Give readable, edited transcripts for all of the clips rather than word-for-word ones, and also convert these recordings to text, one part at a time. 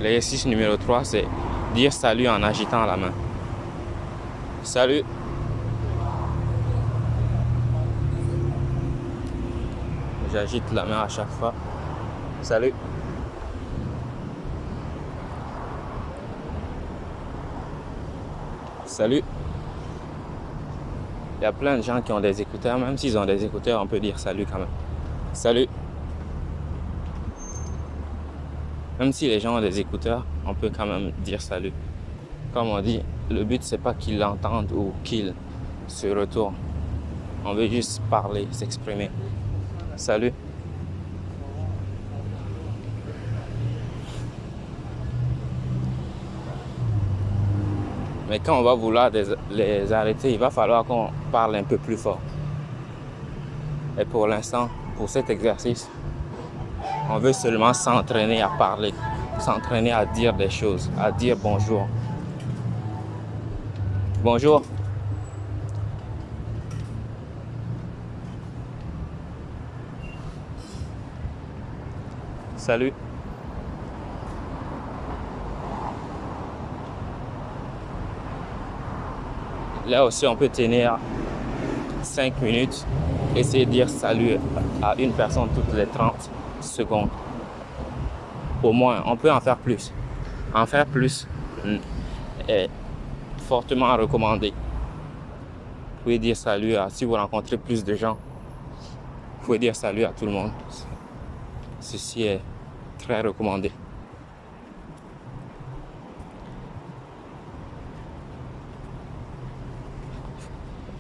L'exercice numéro 3, c'est dire salut en agitant la main. Salut. J'agite la main à chaque fois. Salut. Salut. Il y a plein de gens qui ont des écouteurs. Même s'ils ont des écouteurs, on peut dire salut quand même. Salut. Même si les gens ont des écouteurs, on peut quand même dire salut. Comme on dit, le but, c'est pas qu'ils l'entendent ou qu'ils se retournent. On veut juste parler, s'exprimer. Salut. Mais quand on va vouloir les arrêter, il va falloir qu'on parle un peu plus fort. Et pour l'instant, pour cet exercice, on veut seulement s'entraîner à parler, s'entraîner à dire des choses, à dire bonjour. Bonjour. Salut. Là aussi, on peut tenir 5 minutes, essayer de dire salut à une personne toutes les 30 secondes. Au moins, on peut en faire plus. En faire plus est fortement recommandé. Vous pouvez dire salut si vous rencontrez plus de gens. Vous pouvez dire salut à tout le monde. Ceci est très recommandé.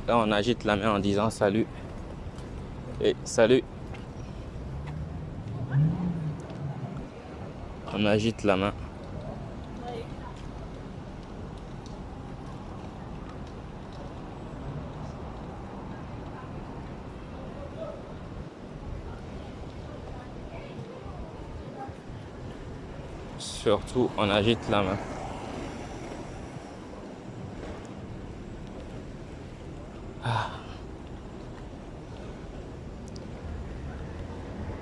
Là, on agite la main en disant salut. Et salut. On agite la main. Surtout, on agite la main.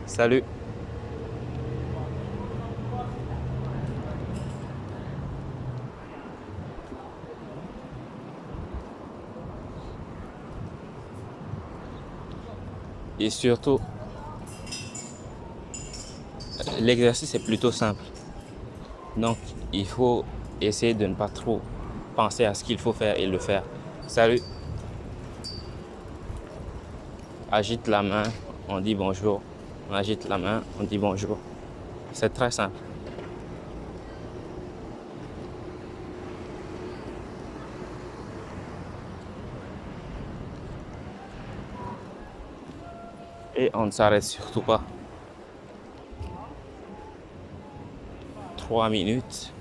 Salut. Et surtout, l'exercice est plutôt simple. Donc, il faut essayer de ne pas trop penser à ce qu'il faut faire et le faire. Salut. Agite la main, on dit bonjour. On agite la main, on dit bonjour. C'est très simple. Et on ne s'arrête surtout pas. 3 minutes.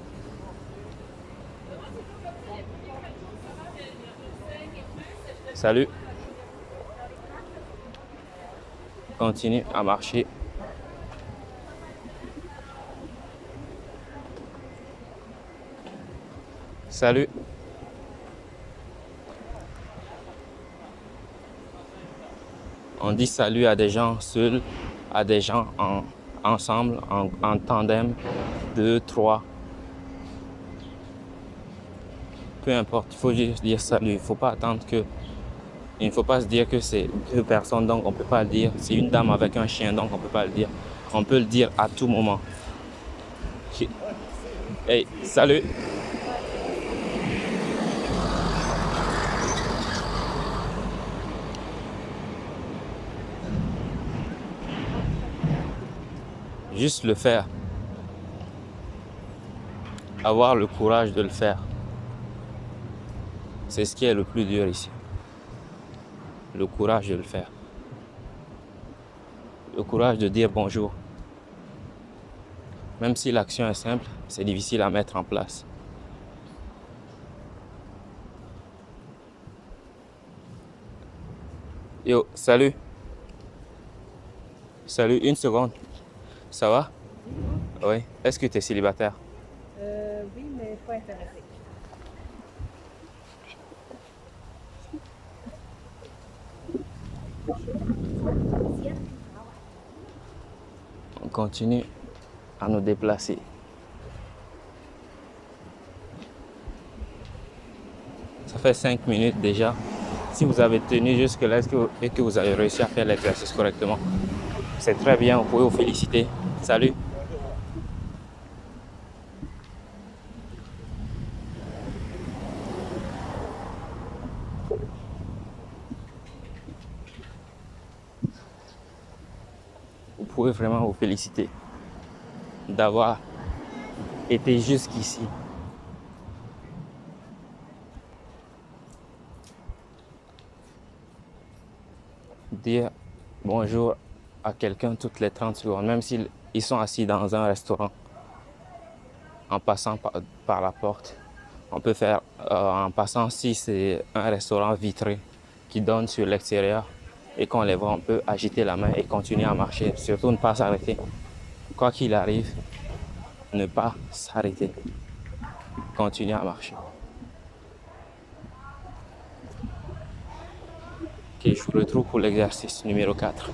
Salut. Continue à marcher. Salut. On dit salut à des gens seuls, à des gens ensemble, en tandem, 2, 3. Peu importe, il faut juste dire salut. Il ne faut pas se dire que c'est 2 personnes, donc on ne peut pas le dire. C'est une dame avec un chien, donc on ne peut pas le dire. On peut le dire à tout moment. Hey, salut. Juste le faire. Avoir le courage de le faire. C'est ce qui est le plus dur ici. Le courage de le faire. Le courage de dire bonjour. Même si l'action est simple, c'est difficile à mettre en place. Yo, salut. Salut, une seconde. Ça va? Oui. Est-ce que tu es célibataire? Oui, mais pas intéressé. On continue à nous déplacer. fait 5 minutes déjà. Si vous avez tenu jusque-là et que vous avez réussi à faire l'exercice correctement, c'est très bien, vous pouvez vous féliciter. Salut! Vous pouvez vraiment vous féliciter d'avoir été jusqu'ici. Dire bonjour à quelqu'un toutes les 30 secondes, même s'ils sont assis dans un restaurant, en passant par la porte. On peut faire en passant, si c'est un restaurant vitré qui donne sur l'extérieur et qu'on les voit, on peut agiter la main et continuer à marcher. Surtout ne pas s'arrêter. Quoi qu'il arrive, ne pas s'arrêter. Continuer à marcher. Ok, je vous retrouve pour l'exercice numéro 4.